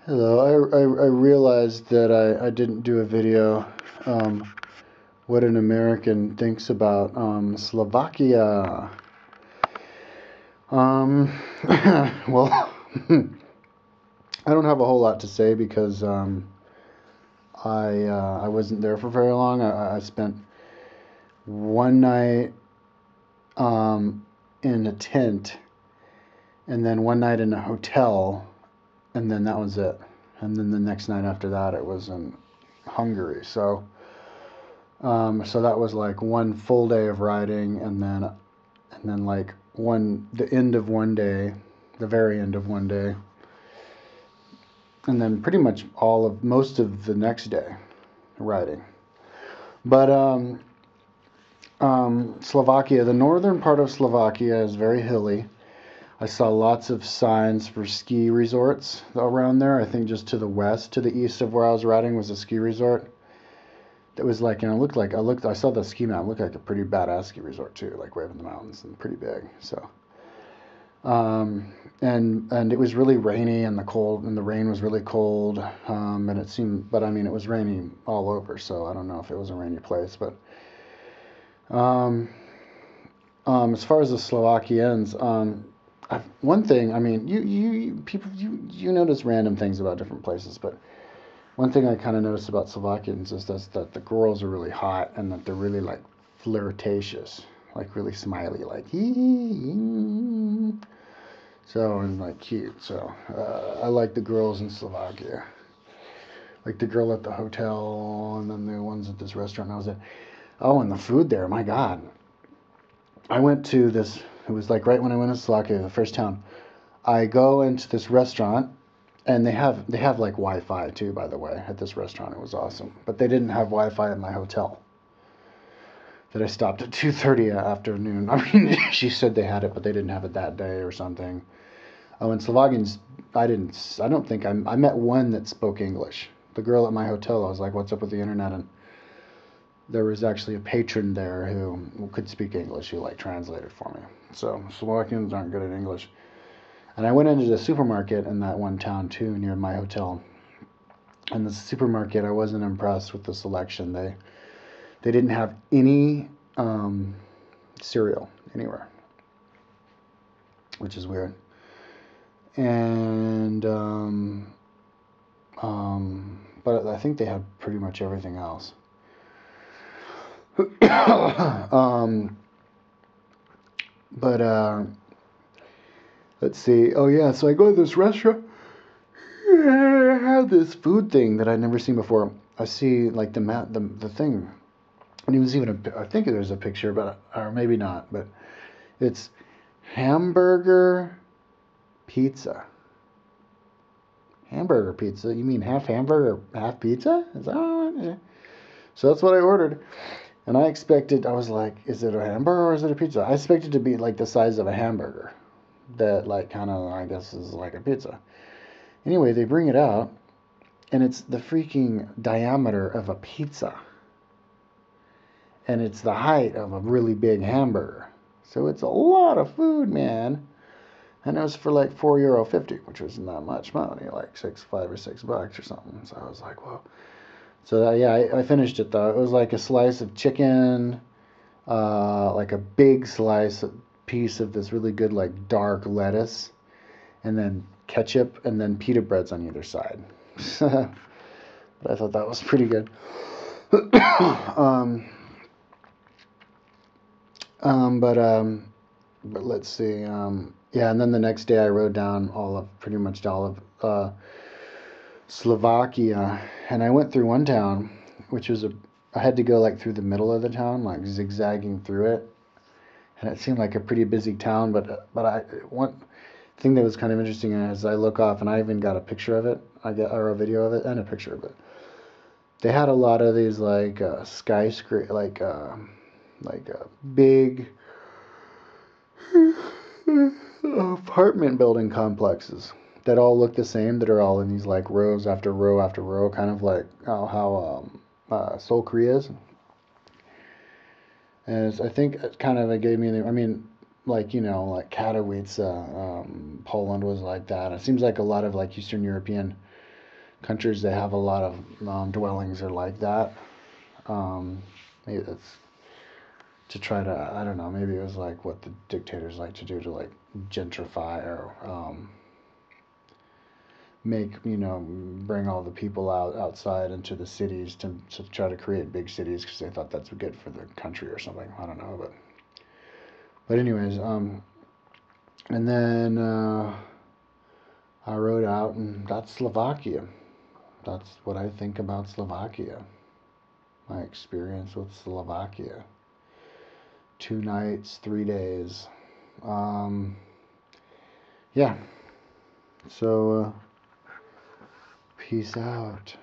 Hello, I realized that I didn't do a video, what an American thinks about Slovakia. Um, well, I don't have a whole lot to say because I wasn't there for very long. I spent one night in a tent and then one night in a hotel, and then that was it. And then the next night after that, it was in Hungary. So that was like one full day of riding, and then like the end of one day, the very end of one day, and then pretty much most of the next day riding. But Slovakia, the northern part of Slovakia is very hilly. I saw lots of signs for ski resorts around there. I think just to the west, to the east of where I was riding was a ski resort. It was like, I saw the ski map. It looked like a pretty badass ski resort too, like way up in the mountains and pretty big. So, and it was really rainy and the rain was really cold. And it seemed, but I mean, it was raining all over. So I don't know if it was a rainy place, but, um, as far as the Slovakians, one thing, I mean, you notice random things about different places, but one thing I kind of noticed about Slovakians is that the girls are really hot and that they're really like flirtatious, like really smiley, like hee. So and like cute. So I like the girls in Slovakia, like the girl at the hotel, and then the ones at this restaurant I was at. Oh, and the food there, my God! I went to this. It was like right when I went to Slovakia, the first town. I go into this restaurant, and they have like Wi-Fi too, by the way, at this restaurant. It was awesome, but they didn't have Wi-Fi at my hotel. That I stopped at 2:30 afternoon. I mean, she said they had it, but they didn't have it that day or something. Oh, and Slovakians, I don't think I met one that spoke English. The girl at my hotel, I was like, "What's up with the internet?" And there was actually a patron there who could speak English, who like translated for me. So Slovakians aren't good at English. And I went into the supermarket in that one town too, near my hotel. And the supermarket, I wasn't impressed with the selection. They didn't have any cereal anywhere, which is weird. And but I think they had pretty much everything else. But let's see. Oh yeah, so I go to this restaurant. I had this food thing that I'd never seen before. I see like the thing, and it was even I think there's a picture, but or maybe not. But it's hamburger pizza. Hamburger pizza? You mean half hamburger, half pizza? Is that what? So that's what I ordered. And I was like, is it a hamburger or is it a pizza? I expected it to be like the size of a hamburger. That like kind of, I guess, is like a pizza. Anyway, they bring it out, and it's the freaking diameter of a pizza. And it's the height of a really big hamburger. So it's a lot of food, man. And it was for like €4.50, which was not much money, like $5 or $6 or something. So I was like, whoa. So that, yeah, I finished it though. It was like a slice of chicken, like a big piece of this really good like dark lettuce, and then ketchup, and then pita breads on either side. But I thought that was pretty good. um, but let's see. Yeah, and then the next day I rode down pretty much all of Slovakia, and I went through one town, which was I had to go like through the middle of the town, like zigzagging through it, and it seemed like a pretty busy town. But one thing that was kind of interesting is I look off, and I even got a picture of it. Or a video of it and a picture of it. They had a lot of these like skyscraper, like big apartment building complexes that all look the same, that are all in these like rows after row after row, kind of like how Seoul, Korea is. And I think it kind of gave me I mean, like, like Katowice, Poland was like that. It seems like a lot of like Eastern European countries they have a lot of dwellings are like that. Maybe that's to try to, I don't know, maybe it was like what the dictators like to do to like gentrify or make, bring all the people outside into the cities to try to create big cities because they thought that's good for the country or something. I don't know, but anyways, and then I rode out, and that's Slovakia. That's what I think about Slovakia. My experience with Slovakia. 2 nights, 3 days. Um, yeah. So, peace out.